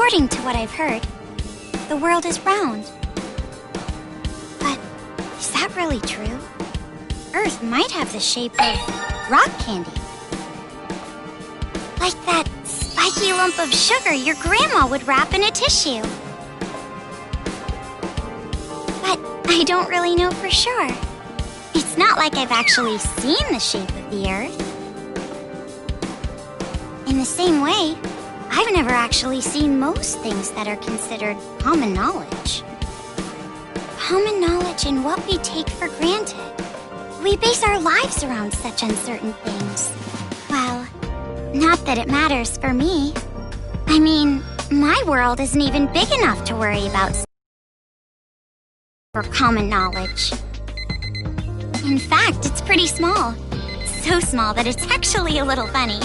According to what I've heard, the world is round. But is that really true? Earth might have the shape of rock candy. Like that spiky lump of sugar your grandma would wrap in a tissue. But I don't really know for sure. It's not like I've actually seen the shape of the Earth. In the same way, I've never actually seen most things that are considered common knowledge. Common knowledge in what we take for granted. We base our lives around such uncertain things. Well, not that it matters for me. I mean, my world isn't even big enough to worry about for common knowledge. In fact, it's pretty small. So small that it's actually a little funny.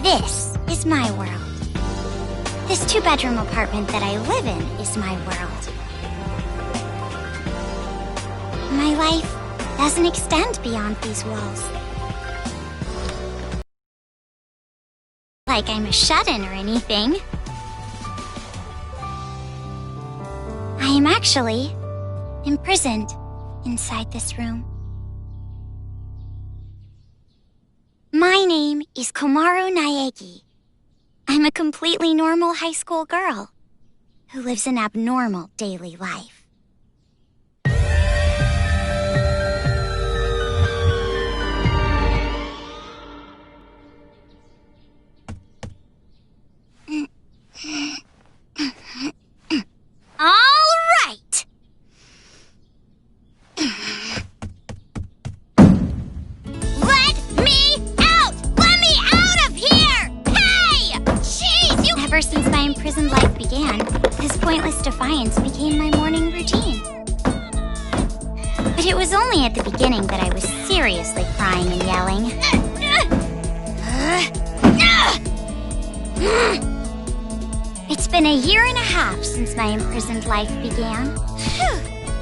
This is my world. This 2-bedroom apartment that I live in is my world. My life doesn't extend beyond these walls. Like I'm a shut-in or anything. I am actually imprisoned inside this room. My name is Komaru Naegi. I'm a completely normal high school girl who lives an abnormal daily life. All right! Let me out! Let me out of here! Hey! Jeez, you... Ever since my imprisoned life began, this pointless defiance became my morning routine. But it was only at the beginning that I was seriously crying and yelling. It's been 1.5 years since my imprisoned life began.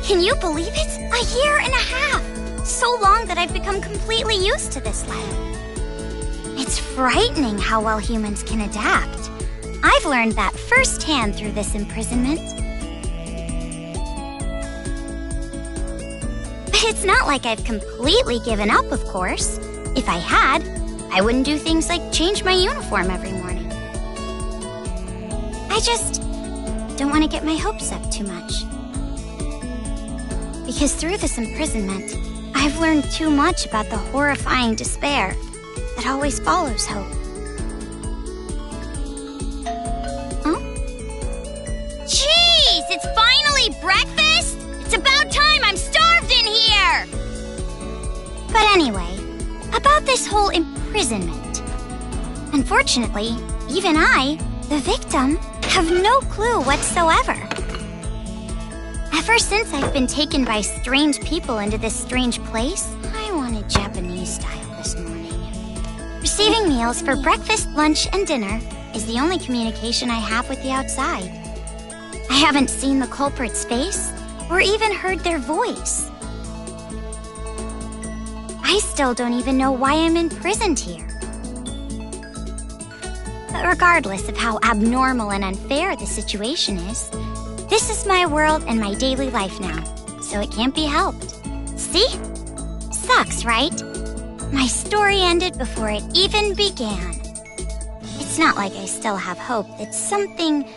Can you believe it? 1.5 years! So long that I've become completely used to this life. It's frightening how well humans can adapt. I've learned that firsthand through this imprisonment. But it's not like I've completely given up, of course. If I had, I wouldn't do things like change my uniform every morning. I just don't want to get my hopes up too much. Because through this imprisonment, I've learned too much about the horrifying despair that always follows hope. Huh? Jeez, it's finally breakfast? It's about time, I'm starved in here! But anyway, about this whole imprisonment. Unfortunately, even I, the victim, have no clue whatsoever. Ever since I've been taken by strange people into this strange place, I wanted Japanese style this morning. Receiving meals for breakfast, lunch, and dinner is the only communication I have with the outside. I haven't seen the culprit's face or even heard their voice. I still don't even know why I'm imprisoned here. But regardless of how abnormal and unfair the situation is, this is my world and my daily life now, so it can't be helped. See? Sucks, right? My story ended before it even began. It's not like I still have hope that something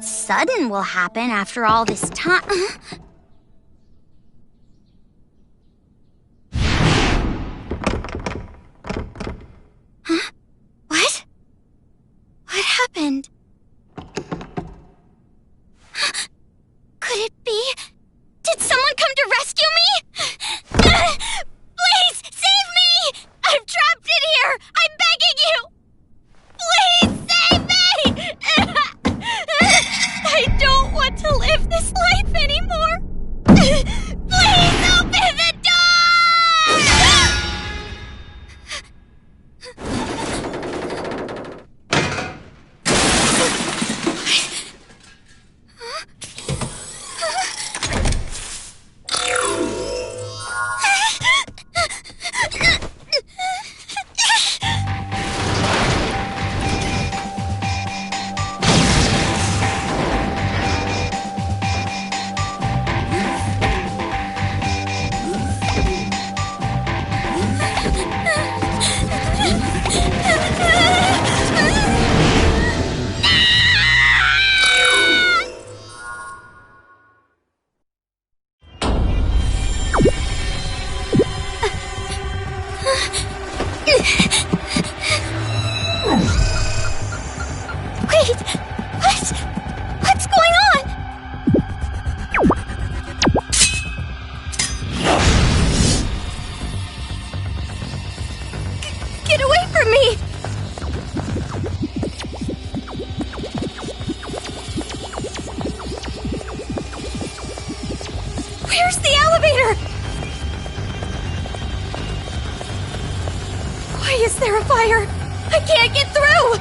sudden will happen after all this time. Huh? What? What happened? Could it be? Did someone come to rescue me? Please, save me! I'm trapped in here! I'm begging you! Please, save me! I don't want to live this life anymore! Please, open the door! Wait! What? What's going on? Get away from me! Where's the elevator? Why is there a fire? I can't get through!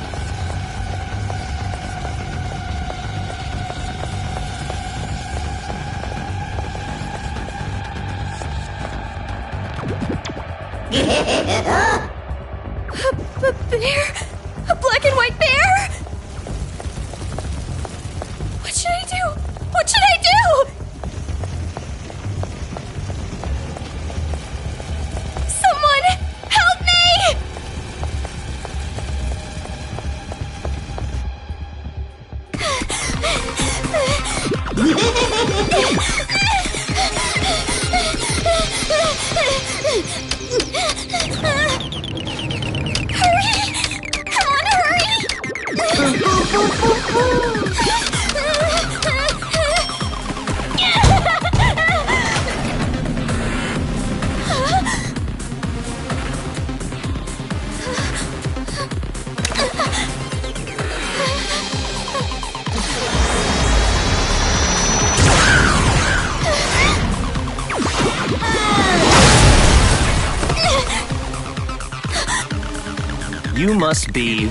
A bear? A black and white bear? What should I do? What should I do? Someone help me! Hurry! Come on, hurry! You must be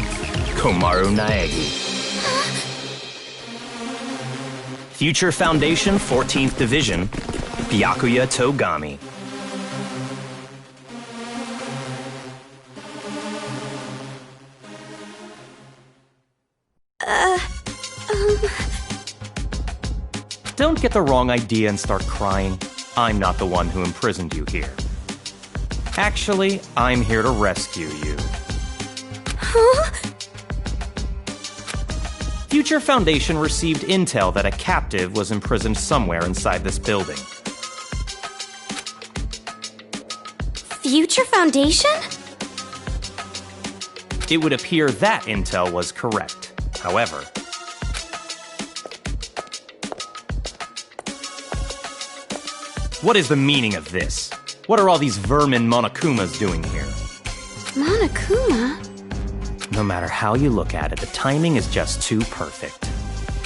Komaru Naegi. Future Foundation 14th Division, Byakuya Togami. Don't get the wrong idea and start crying. I'm not the one who imprisoned you here. Actually, I'm here to rescue you. Huh? Future Foundation received intel that a captive was imprisoned somewhere inside this building. Future Foundation? It would appear that intel was correct. However, what is the meaning of this? What are all these vermin Monokumas doing here? Monokuma? No matter how you look at it, the timing is just too perfect.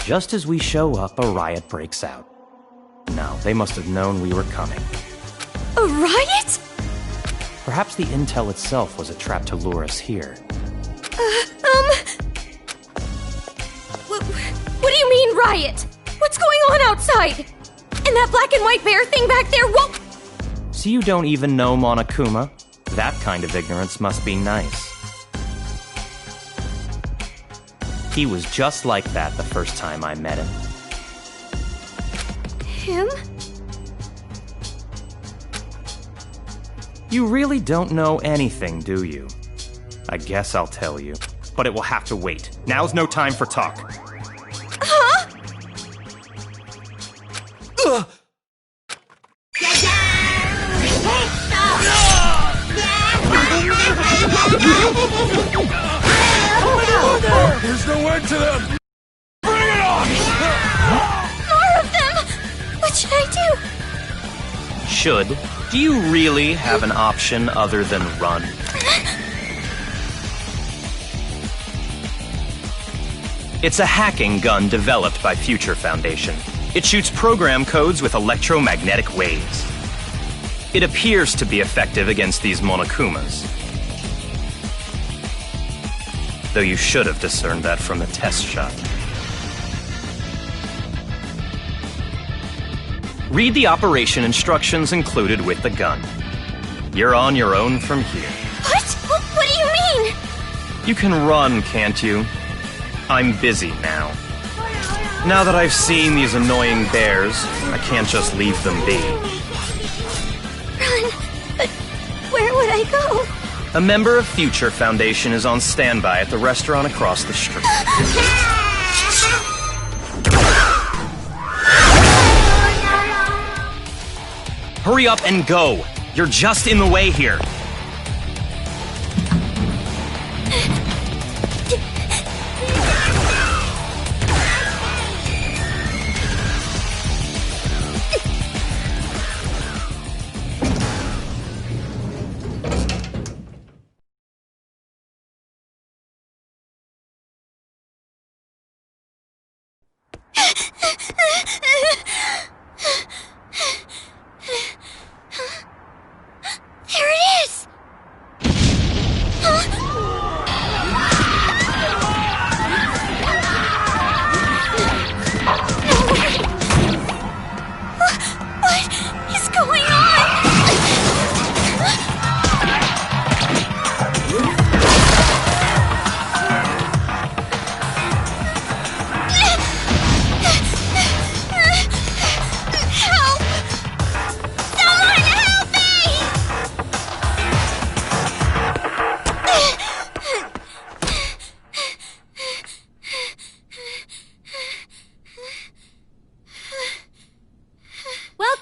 Just as we show up, a riot breaks out. No, they must have known we were coming. A riot? Perhaps the intel itself was a trap to lure us here. What do you mean, riot? What's going on outside? And that black and white bear thing back there, what? So you don't even know Monokuma? That kind of ignorance must be nice. He was just like that the first time I met him. Him? You really don't know anything, do you? I guess I'll tell you, but it will have to wait. Now's no time for talk. Huh? Ugh. There's no end to them! Bring it on! More of them! What should I do? Should? Do you really have an option other than run? It's a hacking gun developed by Future Foundation. It shoots program codes with electromagnetic waves. It appears to be effective against these Monokumas. Though you should have discerned that from the test shot. Read the operation instructions included with the gun. You're on your own from here. What? What do you mean? You can run, can't you? I'm busy now. Now that I've seen these annoying bears, I can't just leave them be. Run? But where would I go? A member of Future Foundation is on standby at the restaurant across the street. Hurry up and go! You're just in the way here.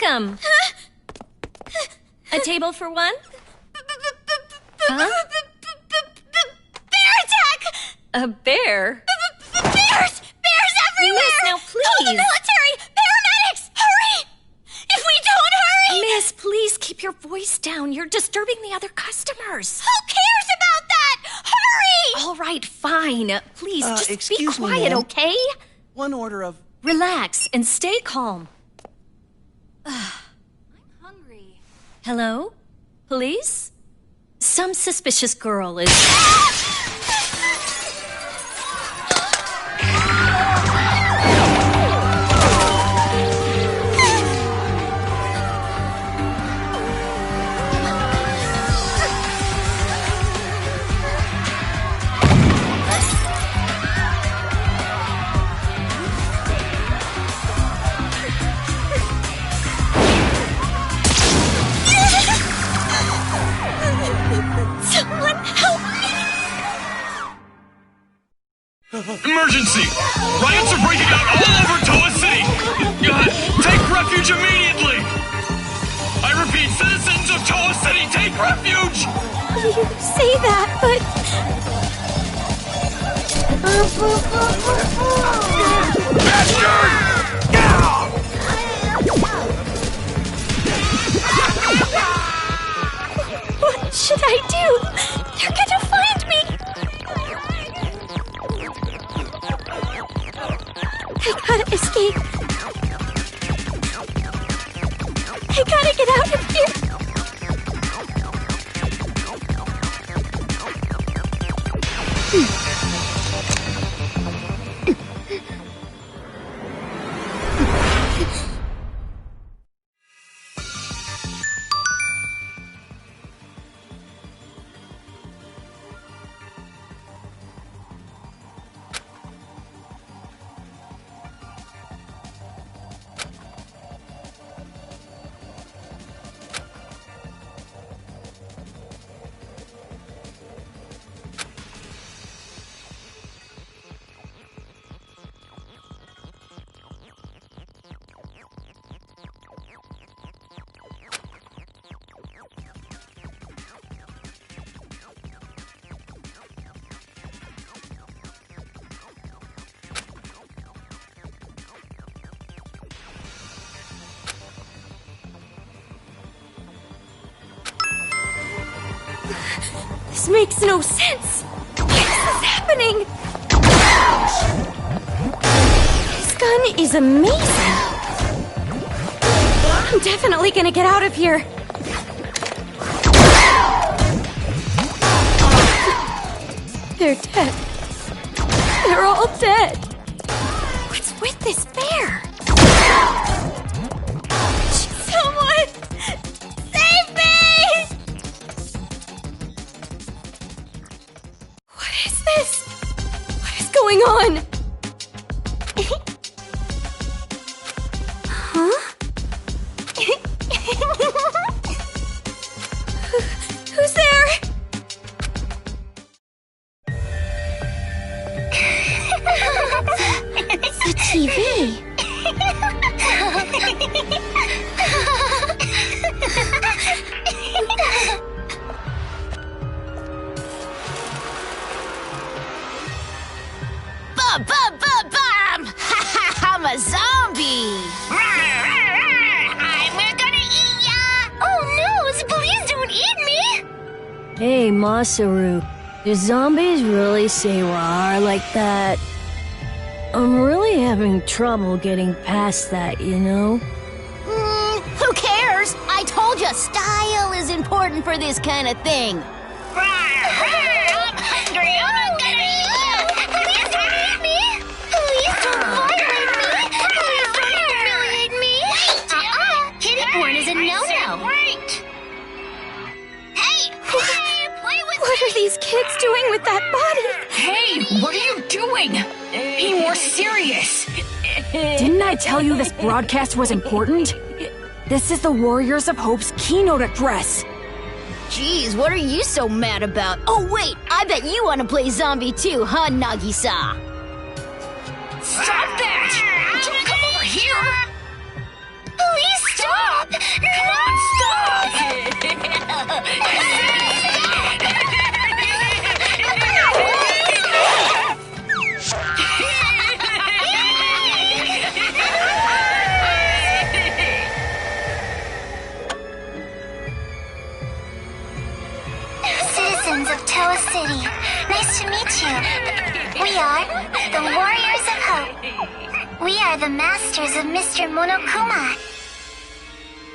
welcome. A table for one? Huh? Bear attack! A bear? Bears! Bears everywhere! Miss, now Call the please! military! Paramedics! Hurry! If we don't hurry! Miss, please keep your voice down. You're disturbing the other customers. Who cares about that? Hurry! All right, fine. Please, just be excuse me, quiet, ma'am. okay? One order of... Relax and stay calm. I'm hungry. Hello? Police? Some suspicious girl is... Someone help me! Emergency! Riots are breaking out all over Toa City! Take refuge immediately! I repeat, citizens of Toa City, take refuge! You say that, but... What should I do? They're gonna find me! I gotta escape. I gotta get out of here. This makes no sense! Why is this happening? This gun is amazing! I'm definitely gonna get out of here! They're dead. They're all dead! What's with this bear? Someone! Save me! What is this? What is going on? Huh? Who's there? The TV. Bum! I'm a zombie! I'm gonna eat ya! Oh no, please don't eat me! Hey, Masaru, do zombies really say rawr like that? I'm really having trouble getting past that, you know? Who cares? I told you, style is important for this kind of thing. I'm hungry. I'm gonna eat you. Please don't eat me. Please don't violate me. Please don't humiliate me. Kitty porn is a no-no. Wait. Hey, play with What are these kids doing with that body? Hey, what are you doing? Be more serious. Didn't I tell you this broadcast was important? This is the Warriors of Hope's keynote address. Jeez, what are you so mad about? Oh wait, I bet you want to play zombie too, huh, Nagisa? Stop that! Don't come over here! Please stop! The Warriors of Hope. We are the masters of Mr. Monokuma.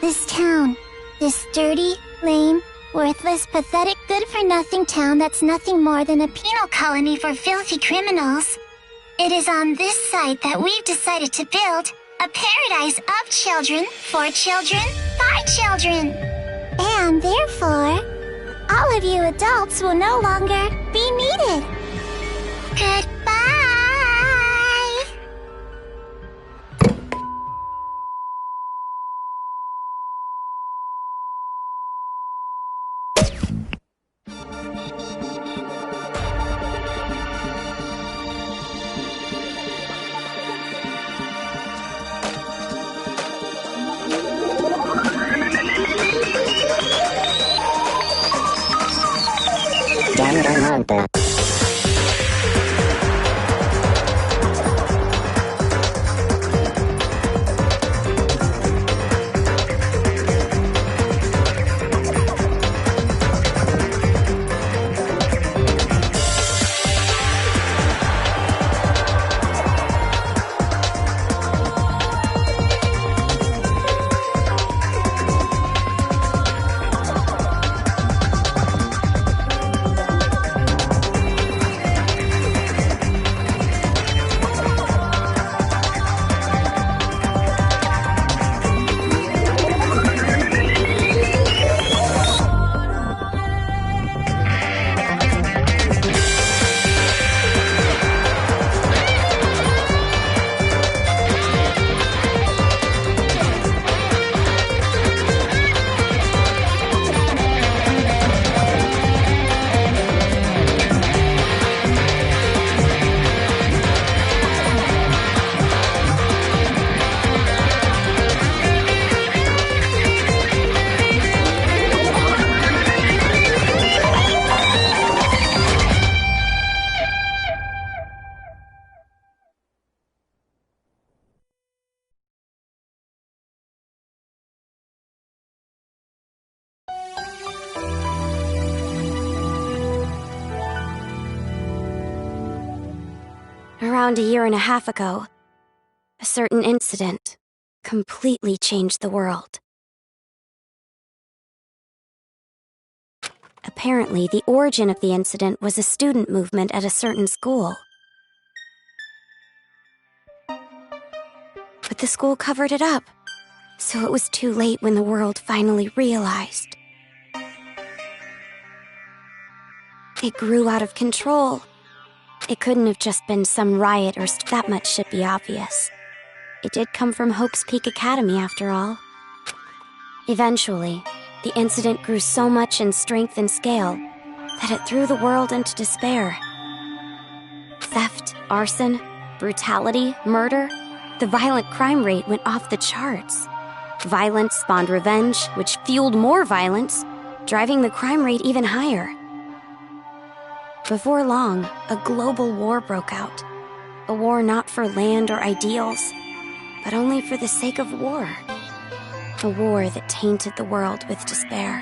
This town, this dirty, lame, worthless, pathetic, good-for-nothing town that's nothing more than a penal colony for filthy criminals. It is on this site that we've decided to build a paradise of children, for children, by children. And therefore, all of you adults will no longer be needed. Goodbye! Danganronpa. Around a year and a half ago, a certain incident completely changed the world. Apparently, the origin of the incident was a student movement at a certain school. But the school covered it up, so it was too late when the world finally realized. It grew out of control. It couldn't have just been some riot or that much should be obvious. It did come from Hope's Peak Academy, after all. Eventually, the incident grew so much in strength and scale that it threw the world into despair. Theft, arson, brutality, murder, the violent crime rate went off the charts. Violence spawned revenge, which fueled more violence, driving the crime rate even higher. Before long, a global war broke out. A war not for land or ideals, but only for the sake of war. A war that tainted the world with despair.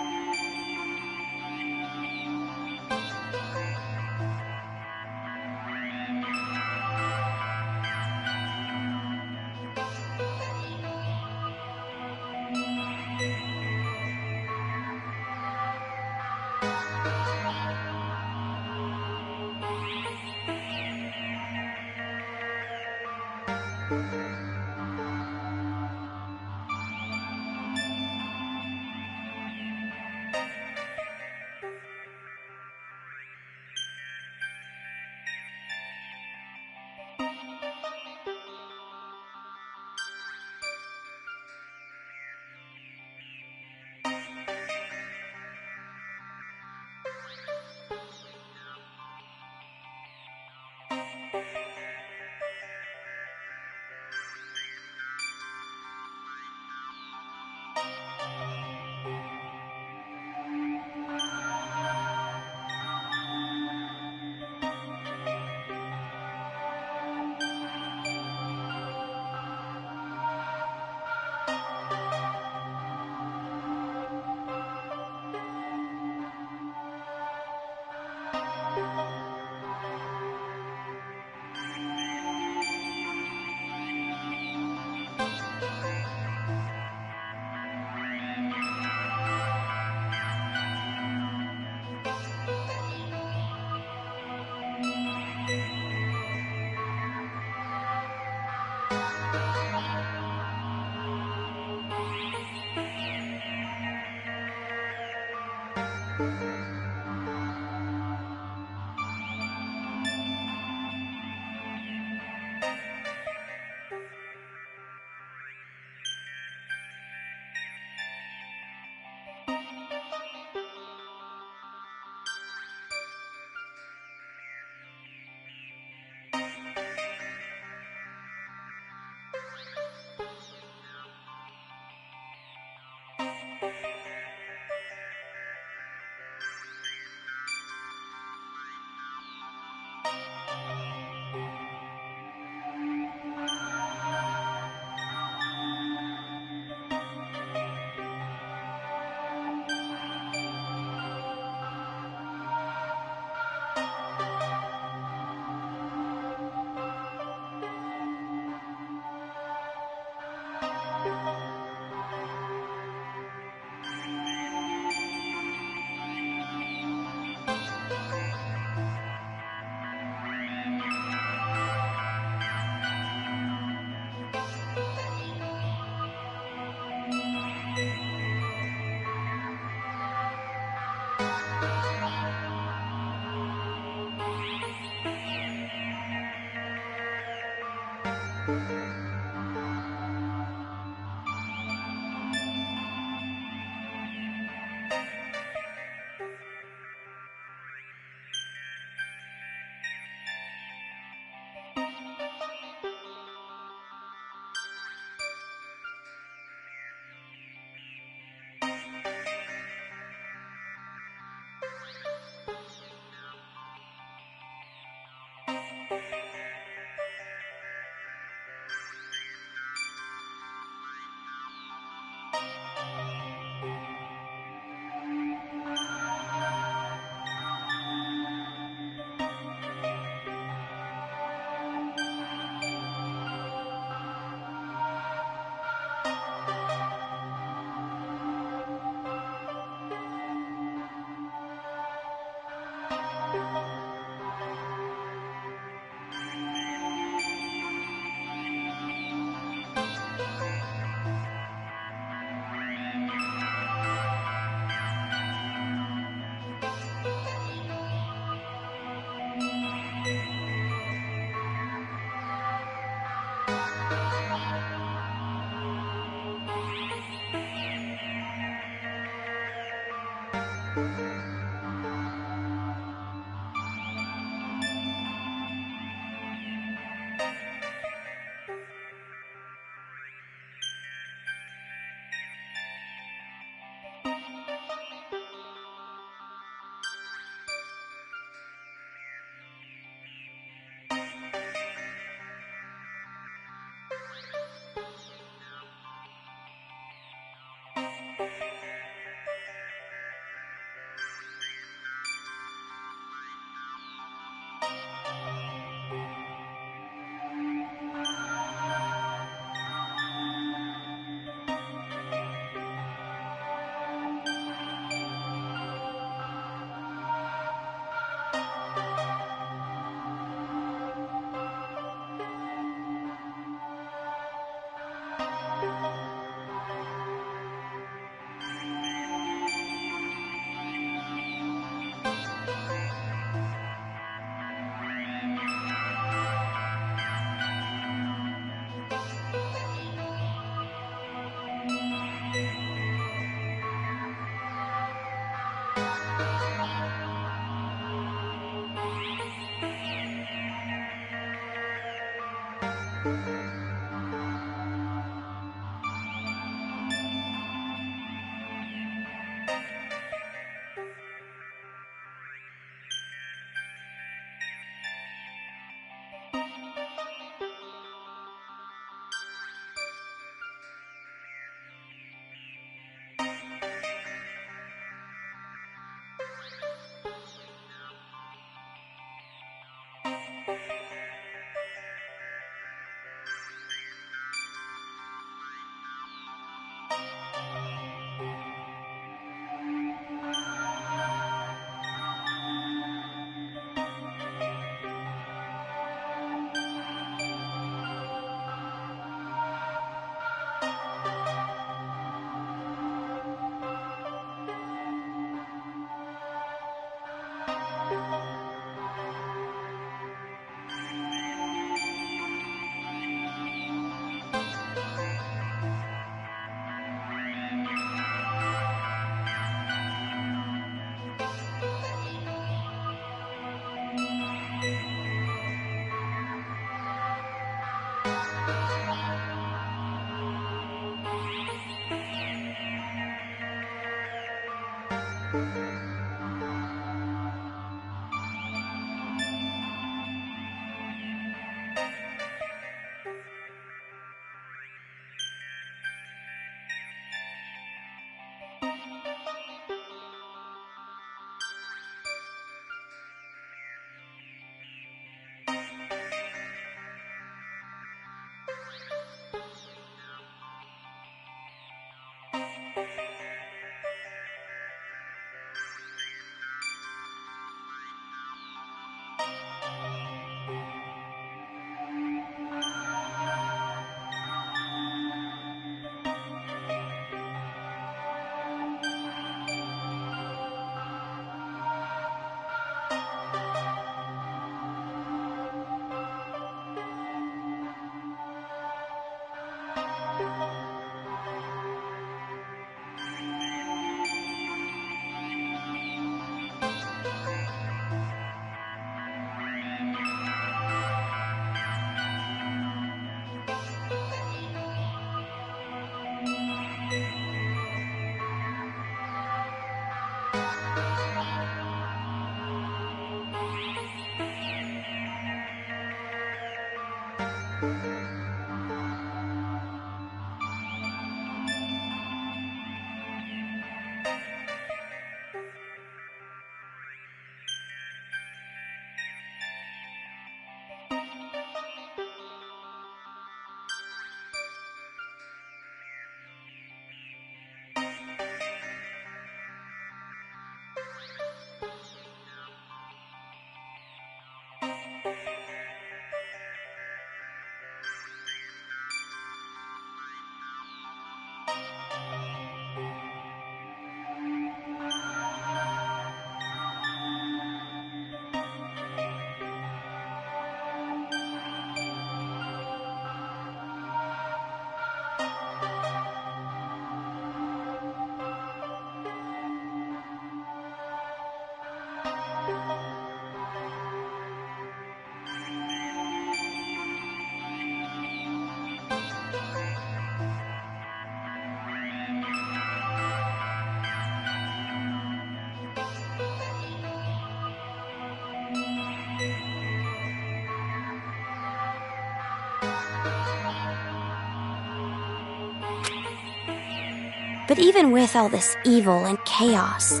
But even with all this evil and chaos,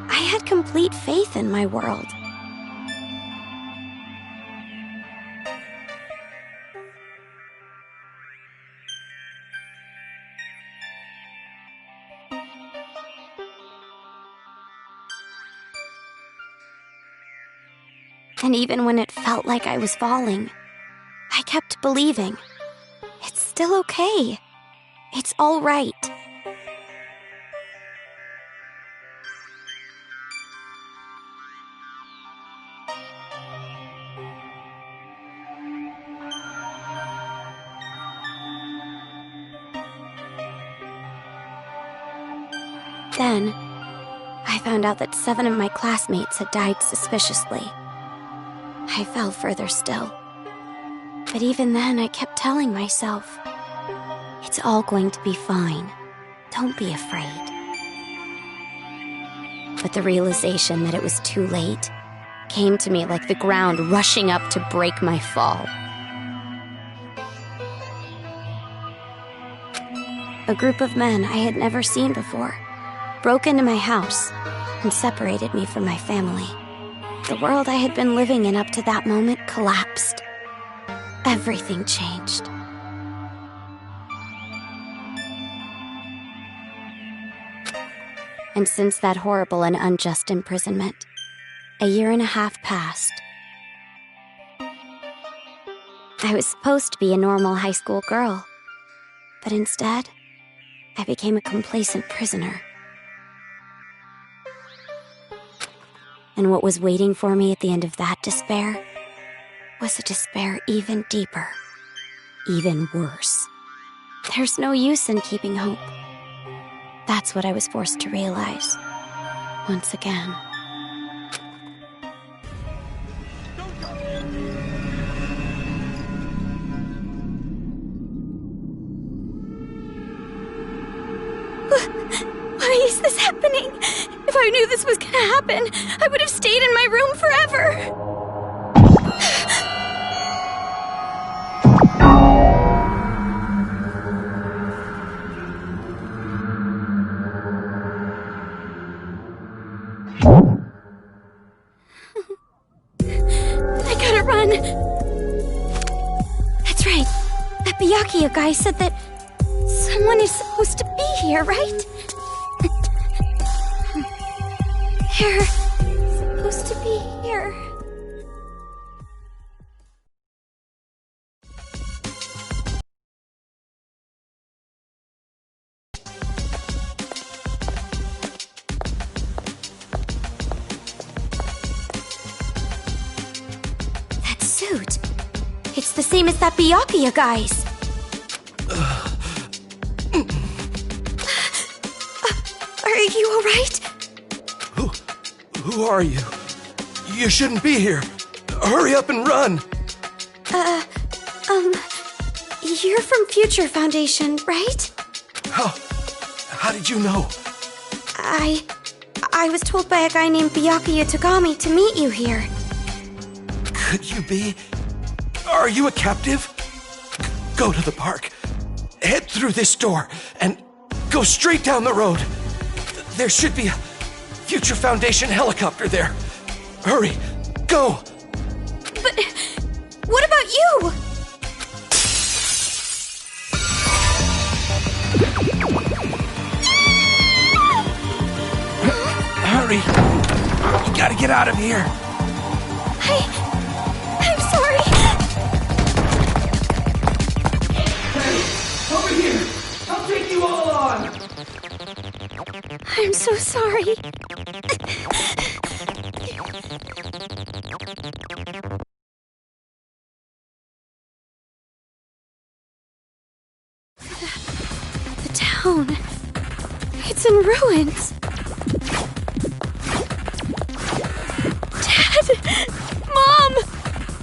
I had complete faith in my world. And even when it felt like I was falling, I kept believing. It's still okay. It's all right. Then, I found out that 7 of my classmates had died suspiciously. I fell further still. But even then, I kept telling myself, it's all going to be fine. Don't be afraid. But the realization that it was too late came to me like the ground rushing up to break my fall. A group of men I had never seen before broke into my house and separated me from my family. The world I had been living in up to that moment collapsed. Everything changed. And since that horrible and unjust imprisonment, a 1.5 years passed. I was supposed to be a normal high school girl, but instead, I became a complacent prisoner. And what was waiting for me at the end of that despair was a despair even deeper, even worse. There's no use in keeping hope. That's what I was forced to realize, once again. Why is this happening? If I knew this was gonna happen, I would have stayed in my room forever. I gotta run. That's right. That Byakuya guy said that someone is supposed to be here, right? They're supposed to be here. That suit. It's the same as that Byakuya guy's. Are you alright? Who are you? You shouldn't be here. Hurry up and run. You're from Future Foundation, right? How did you know? I was told by a guy named Byakuya Togami to meet you here. Could you be? Are you a captive? Go to the park. Head through this door and go straight down the road. There should be a Future Foundation helicopter there. Hurry, go! But what about you? Hurry! You gotta get out of here! I'm sorry! Hey, over here! I'll take you all on! I'm so sorry. The town. It's in ruins. Dad! Mom!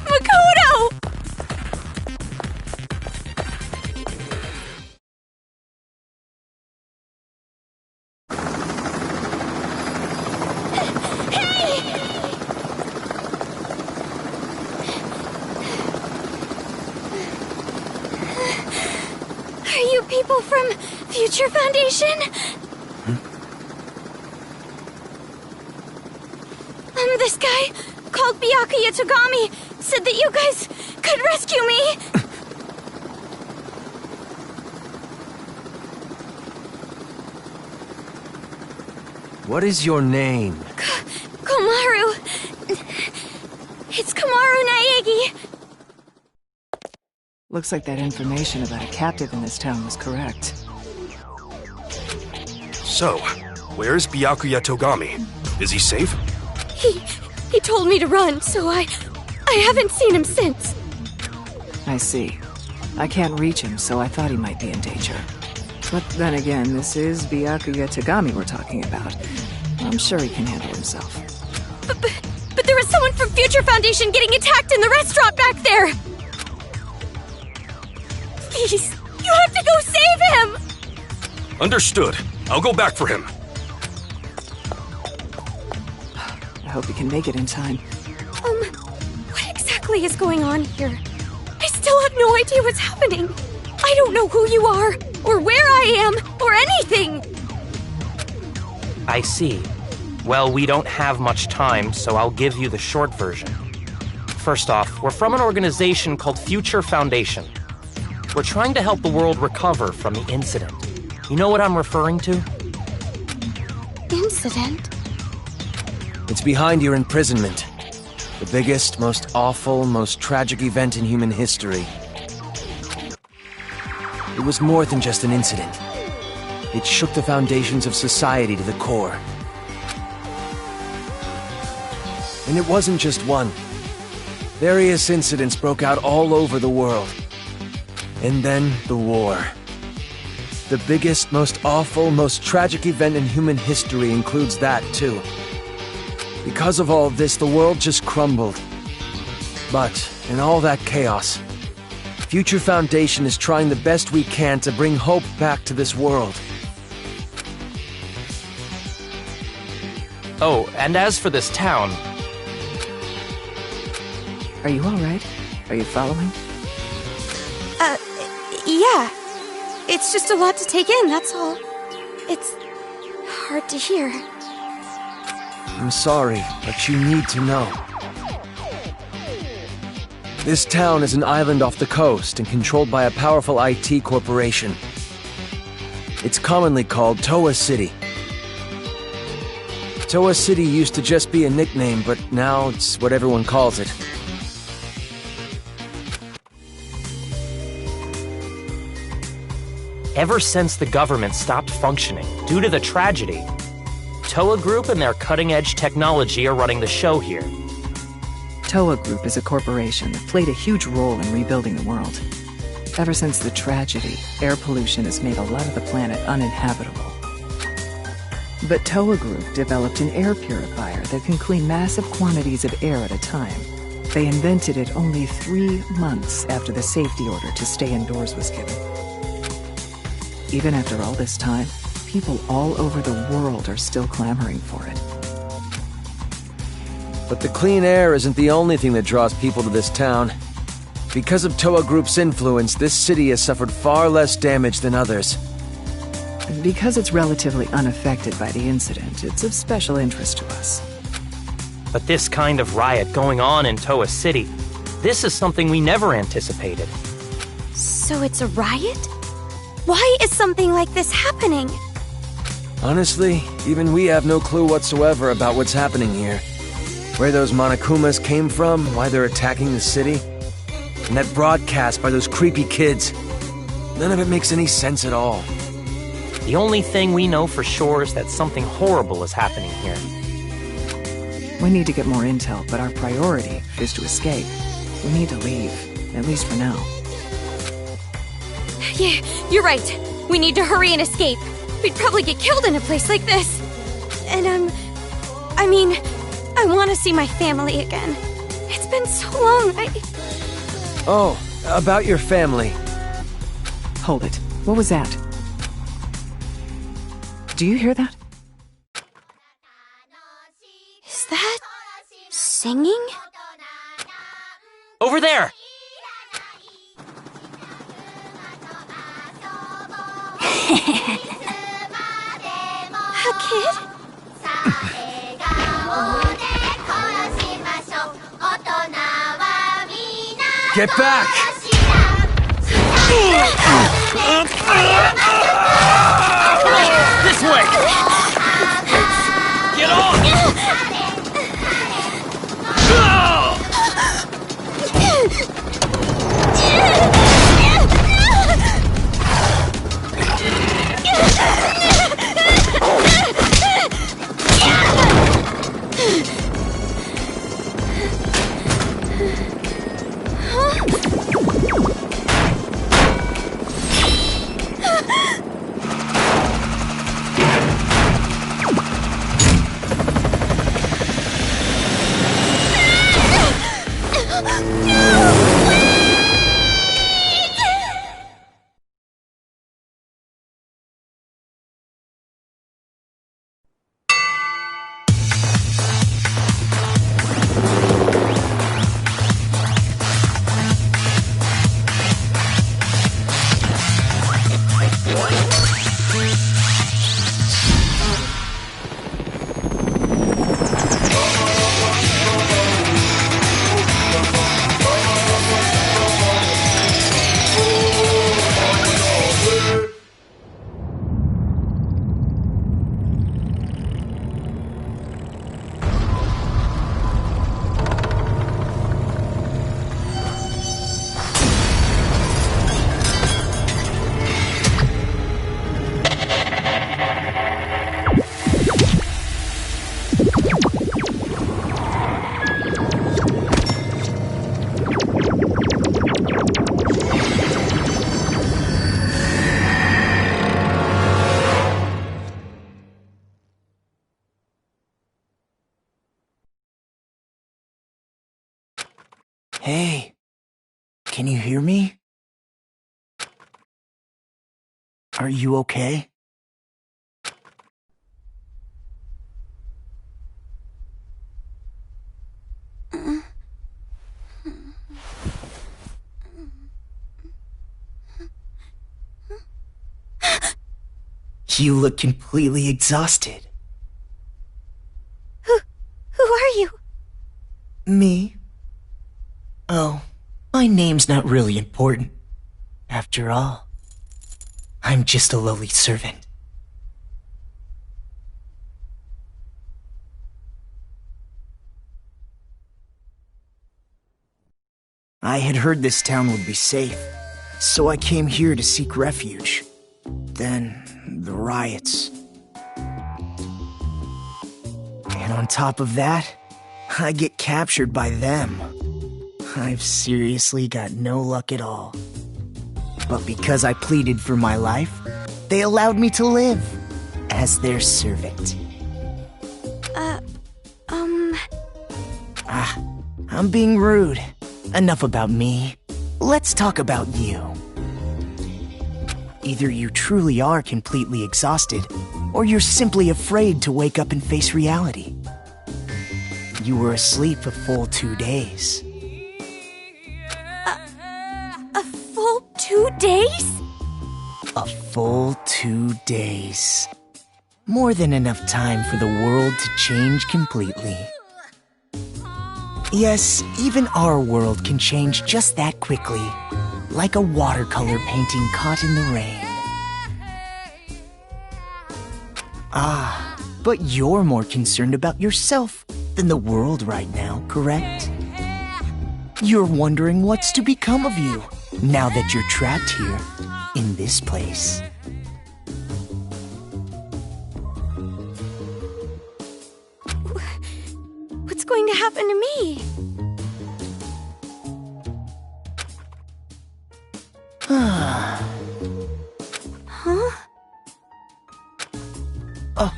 Makoto! Are you people people from Future Foundation? This guy, called Byakuya Togami, said that you guys could rescue me. What is your name? Komaru. It's Komaru Naegi. Looks like that information about a captive in this town was correct. So, where's Byakuya Togami? Is he safe? He told me to run, so I haven't seen him since. I see. I can't reach him, so I thought he might be in danger. But then again, this is Byakuya Togami we're talking about. I'm sure he can handle himself. But there was someone from Future Foundation getting attacked in the restaurant back there! Please, you have to go save him! Understood. I'll go back for him. I hope he can make it in time. What exactly is going on here? I still have no idea what's happening. I don't know who you are, or where I am, or anything! I see. Well, we don't have much time, so I'll give you the short version. First off, we're from an organization called Future Foundation. We're trying to help the world recover from the incident. You know what I'm referring to? Incident? It's behind your imprisonment. The biggest, most awful, most tragic event in human history. It was more than just an incident. It shook the foundations of society to the core. And it wasn't just one. Various incidents broke out all over the world. And then the war. The biggest, most awful, most tragic event in human history includes that, too. Because of all this, the world just crumbled. But, in all that chaos, Future Foundation is trying the best we can to bring hope back to this world. Oh, and as for this town... Are you alright? Are you following? Yeah. It's just a lot to take in, that's all. It's hard to hear. I'm sorry, but you need to know. This town is an island off the coast and controlled by a powerful IT corporation. It's commonly called Toa City. Toa City used to just be a nickname, but now it's what everyone calls it. Ever since the government stopped functioning due to the tragedy, Toa Group and their cutting-edge technology are running the show here. Toa Group is a corporation that played a huge role in rebuilding the world. Ever since the tragedy, air pollution has made a lot of the planet uninhabitable. But Toa Group developed an air purifier that can clean massive quantities of air at a time. They invented it only 3 months after the safety order to stay indoors was given. Even after all this time, people all over the world are still clamoring for it. But the clean air isn't the only thing that draws people to this town. Because of Toa Group's influence, this city has suffered far less damage than others. Because it's relatively unaffected by the incident, it's of special interest to us. But this kind of riot going on in Toa City, this is something we never anticipated. So it's a riot? Why is something like this happening? Honestly, even we have no clue whatsoever about what's happening here. Where those Monokumas came from, why they're attacking the city. And that broadcast by those creepy kids. None of it makes any sense at all. The only thing we know for sure is that something horrible is happening here. We need to get more intel, but our priority is to escape. We need to leave, at least for now. Yeah, you're right. We need to hurry and escape. We'd probably get killed in a place like this. And I want to see my family again. It's been so long, Oh, about your family. Hold it. What was that? Do you hear that? Is that singing? Over there! A kid? Get back! This way! Get on! Hey, can you hear me? Are you okay? You look completely exhausted. Who are you? Me? Oh, my name's not really important. After all, I'm just a lowly servant. I had heard this town would be safe, so I came here to seek refuge. Then, the riots. And on top of that, I get captured by them. I've seriously got no luck at all. But because I pleaded for my life, they allowed me to live as their servant. I'm being rude. Enough about me. Let's talk about you. Either you truly are completely exhausted, or you're simply afraid to wake up and face reality. You were asleep a full 2 days. A full 2 days? A full 2 days. More than enough time for the world to change completely. Yes, even our world can change just that quickly. Like a watercolor painting caught in the rain. But you're more concerned about yourself than the world right now, correct? You're wondering what's to become of you now that you're trapped here, in this place. What's going to happen to me? Huh?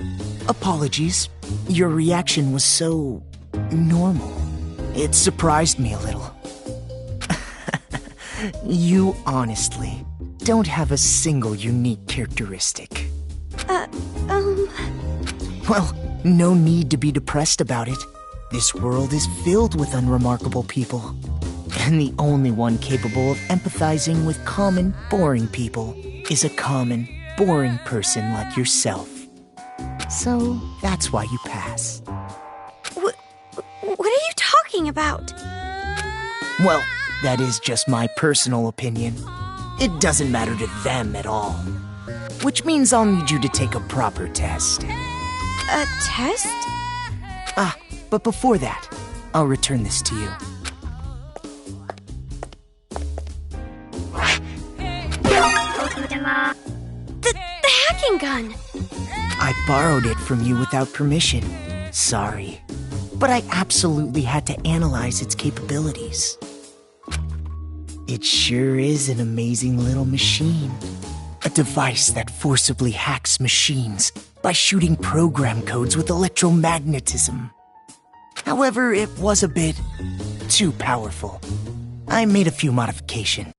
Apologies. Your reaction was so normal. It surprised me a little. You honestly don't have a single unique characteristic. Well, no need to be depressed about it. This world is filled with unremarkable people. And the only one capable of empathizing with common, boring people is a common, boring person like yourself. So that's why you pass. What are you talking about? Well, that is just my personal opinion. It doesn't matter to them at all. Which means I'll need you to take a proper test. A test? But before that, I'll return this to you. The hacking gun! I borrowed it from you without permission. Sorry. But I absolutely had to analyze its capabilities. It sure is an amazing little machine. A device that forcibly hacks machines by shooting program codes with electromagnetism. However, it was a bit too powerful. I made a few modifications.